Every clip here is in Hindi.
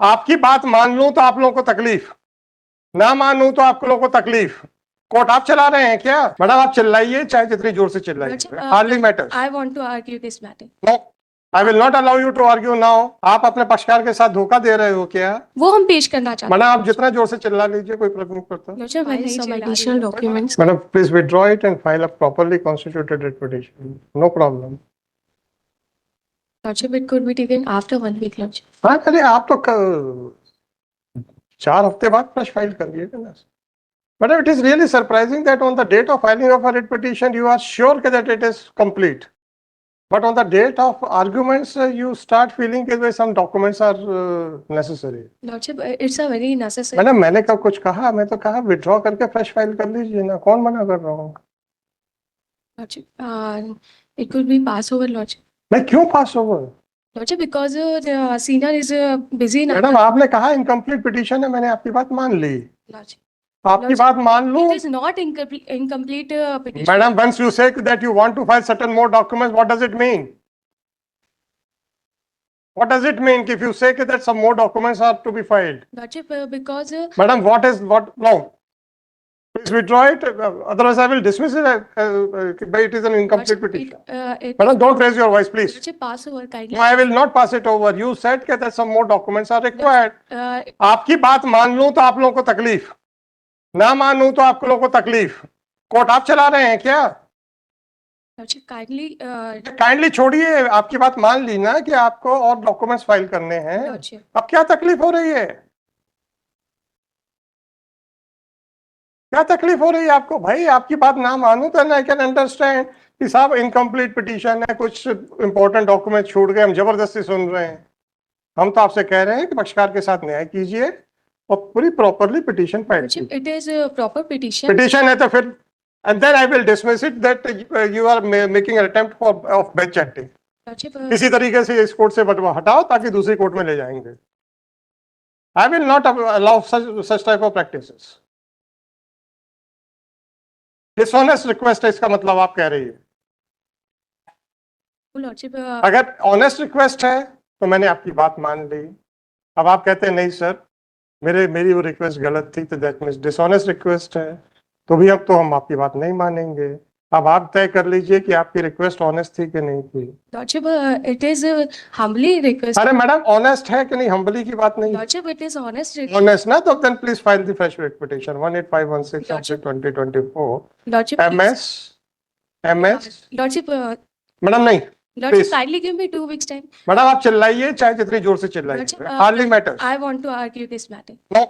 आपकी बात मान लूं तो आप लोगों को तकलीफ, ना मानूं तो आप लोगों को तकलीफ। कोर्ट आप चला रहे हैं क्या? मैडम आप चिल्लाइए, चाहे जितनी जोर से चिल्लाइए, hardly matters. I want to argue this matter. No, I will not allow you to argue now. आप अपने पक्षकार के साथ धोखा दे रहे हो क्या? वो हम पेश करना चाहते मैडम आप जितना जोर से चिल्ला लीजिए, कोई फर्क नहीं पड़ता। हैं। मैं नहीं चिल्ला रही हूँ। documents. Madam please withdraw it and file a properly constituted writ petition, no problem. Lordship, it could be taken after 1 week, Lordship. हाँ, अरे आप तो 4 हफ्ते बाद फ्रेश फाइल करिएगा ना। Madam, it is really surprising that on the date of filing of a writ petition, you are sure that it is complete. But on the date of arguments, you start feeling that some documents are necessary. Lordship, it's a very necessary. Madam मैंने कब कुछ कहा? मैं तो कहा विड्रॉ करके फ्रेश फाइल कर लीजिए ना, कौन मना कर रहा हूँ? Lordship, it could be pass over, Lordship. मैं क्यों pass over? Lordship, because the senior is busy now. Madam आपने कहा इनकम्प्लीट पिटीशन है, मैंने आपकी बात मान ली। Lordship, आपकी बात मान लूं? it is not incomplete petition. Madam, once you say that you want to file certain more documents, what does it mean? What does it mean if you say that some more documents are to be filed? Lordship, because Madam, what? No. Please withdraw it. Otherwise, I will dismiss it. But it is an incomplete petition. Madam, don't raise your voice, please. Lordship, pass over kindly. No, I will not pass it over. You said that some more documents are required. Lordship, आपकी बात मान लूं तो आप लोगों को तकलीफ, ना मानूं तो आप लोगों को तकलीफ। कोर्ट आप चला रहे हैं क्या? Lordship, kindly. काइंडली छोड़िए, आपकी बात मान ली ना कि आपको और डॉक्यूमेंट्स फाइल करने हैं। Lordship, अब क्या तकलीफ हो रही है? क्या तकलीफ हो रही है आपको? भाई आपकी बात ना मानूं तो आई कैन अंडरस्टैंड कि साहब इनकम्प्लीट पिटीशन है, कुछ इंपॉर्टेंट डॉक्यूमेंट छूट गए, हम जबरदस्ती सुन रहे हैं। हम तो आपसे कह रहे हैं कि पक्षकार के साथ न्याय कीजिए और पूरी प्रॉपरली पिटीशन फाइल Lordship, कीजिए। it is a proper petition. Petition है तो फिर and then I will dismiss it that you are making an attempt for of bench acting. Lordship, किसी तरीके से इस कोर्ट से हटाओ ताकि दूसरी कोर्ट में ले जाएंगे। आई will not allow such type of practices. Dishonest request है, इसका मतलब आप कह रही है। Lordship, अगर ऑनेस्ट रिक्वेस्ट है तो मैंने आपकी बात मान ली। अब आप कहते हैं नहीं सर, मेरी वो रिक्वेस्ट गलत थी, तो दैट मींस डिसऑनेस्ट रिक्वेस्ट है, तो भी अब तो हम आपकी बात नहीं मानेंगे। अब आप तय कर लीजिए कि आपकी रिक्वेस्ट ऑनेस्ट थी कि नहीं थी। Lordship, it is humbly request. अरे मैडम ऑनेस्ट है कि नहीं, हम्बली की बात नहीं। Lordship, it is honest. Honest ना, तो then please file the fresh petition 18516 of 2024 Lordship, MS Lordship, madam नहीं, Lordship, Please. kindly give me 2 weeks time. Madam आप चिल्लाइए, चाहे जितनी जोर से चिल्लाइए, Lordship, hardly matters. I want to argue this matter. No,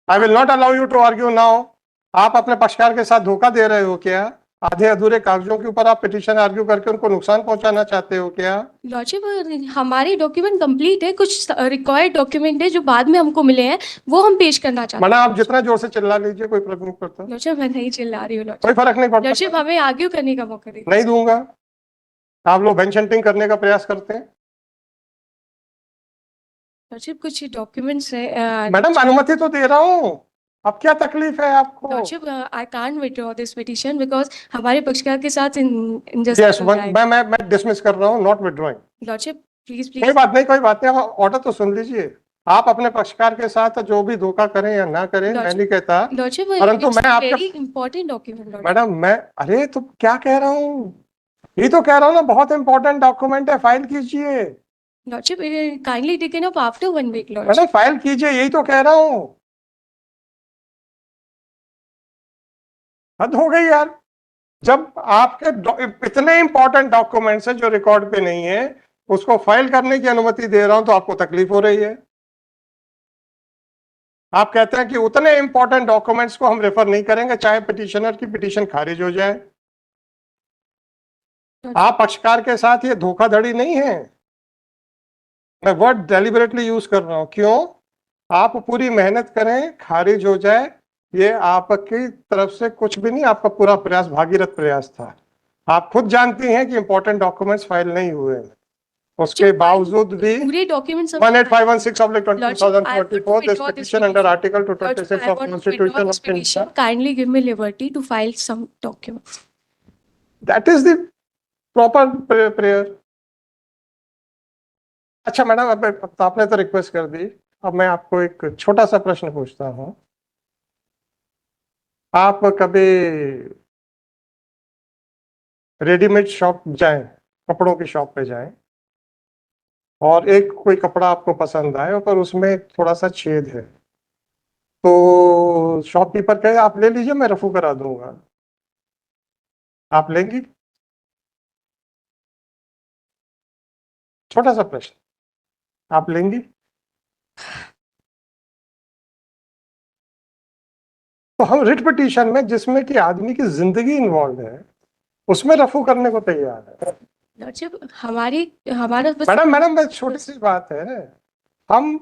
I will not allow you to argue now. आप अपने पक्षकार के साथ धोखा दे रहे हो क्या? आधे अधूरे कागजों के ऊपर आप पिटीशन आर्ग्यू करके उनको नुकसान पहुंचाना चाहते हो क्या? Lordship, हमारी डॉक्यूमेंट कंप्लीट है, कुछ रिक्वायर्ड डॉक्यूमेंट है जो बाद में हमको मिले हैं, वो हम पेश करना चाहते मैडम आप जितना जोर से चिल्ला लीजिए, कोई फर्क नहीं पड़ता। हैं। Lordship, मैं नहीं चिल्ला रही हूँ। कोई Lordship, फर्क नहीं पड़ता। Lordship, हमें आर्ग्यू करने का मौका दीजिए। नहीं दूंगा। आप लोग बेंच हंटिंग करने का प्रयास करते हैं। Lordship, कुछ डॉक्यूमेंट्स है। मैडम अनुमति तो दे रहा हूँ, अब क्या तकलीफ है आपको? Lordship, I can't withdraw this petition because हमारे पक्षकार के साथ यस, injustice हो रहा है। मैं डिसमिस कर रहा हूँ, नॉट विड्रॉइंग। Lordship, please, कोई please. बात नहीं, कोई बात नहीं, आप ऑर्डर तो सुन लीजिए। आप अपने पक्षकार के साथ जो भी धोखा करें या ना करें, मैं नहीं कहता, Lordship, परंतु it's मैं a आपके very important document. Lordship. Madam मैं अरे तो क्या कह रहा हूँ, ये तो कह रहा हूँ ना, बहुत इंपॉर्टेंट डॉक्यूमेंट है, फाइल कीजिए। Lordship, kindly taken up after 1 week, Lordship. Madam file कीजिए, यही तो कह रहा हूँ। हद हो गई यार, जब आपके इतने इंपॉर्टेंट डॉक्यूमेंट्स हैं जो रिकॉर्ड पे नहीं है, उसको फाइल करने की अनुमति दे रहा हूं तो आपको तकलीफ हो रही है। आप कहते हैं कि उतने इंपॉर्टेंट डॉक्यूमेंट्स को हम रेफर नहीं करेंगे चाहे पिटिशनर की पिटीशन खारिज हो जाए। आप पक्षकार के साथ ये धोखाधड़ी नहीं है, मैं वर्ड डेलिबरेटली यूज कर रहा हूं। क्यों? आप पूरी मेहनत करें, खारिज हो जाए, ये आपकी तरफ से कुछ भी नहीं, आपका पूरा प्रयास भागीरथ प्रयास था। आप खुद जानती हैं कि इंपॉर्टेंट डॉक्यूमेंट्स फाइल नहीं हुए, उसके बावजूद भी पूरे documents 18516 of 2024 this petition under article 226 of constitution of India. Kindly give me liberty to file some documents. That is the proper prayer. अच्छा मैडम, अब आपने तो रिक्वेस्ट कर दी, अब मैं आपको एक छोटा सा प्रश्न पूछता हूँ। आप कभी रेडीमेड शॉप जाएं, कपड़ों की शॉप पे जाएं, और एक कोई कपड़ा आपको पसंद आए पर उसमें थोड़ा सा छेद है, तो शॉपकीपर कहे आप ले लीजिए, मैं रफू करा दूंगा, आप लेंगी? छोटा सा प्रश्न, आप लेंगी? तो हम रिट पिटीशन में, जिसमें कि आदमी की जिंदगी इन्वॉल्व है, उसमें रफू करने को तैयार है। लॉर्डशिप हमारा बस मैडम मैडम बस छोटी सी बात है, हम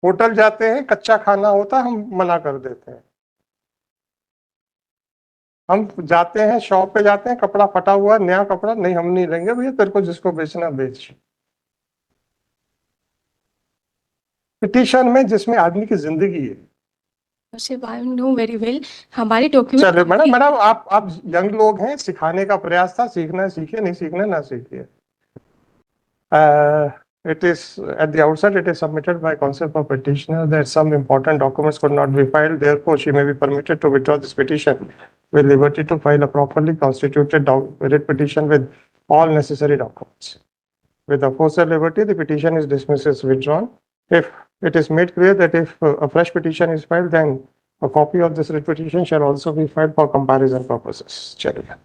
होटल जाते हैं, कच्चा खाना होता है, हम मना कर देते हैं। हम जाते हैं शॉप पे, जाते हैं, कपड़ा फटा हुआ नया कपड़ा, नहीं हम नहीं लेंगे भैया, तेरे को जिसको बेचना बेच। पिटीशन में जिसमें आदमी की जिंदगी है। Lordship I know very well, हमारे डॉक्यूमेंट चलिए मैडम मैडम आप यंग लोग हैं, सिखाने का प्रयास था, सीखना है सीखिए, नहीं सीखना ना सीखिए। It is at the outset, it is submitted by counsel for petitioner that some important documents could not be filed. Therefore, she may be permitted to withdraw this petition with liberty to file a properly constituted writ petition with all necessary documents. With the aforesaid liberty, the petition is dismissed as withdrawn. If it is made clear that if a fresh petition is filed, then a copy of this writ petition shall also be filed for comparison purposes. चलिए।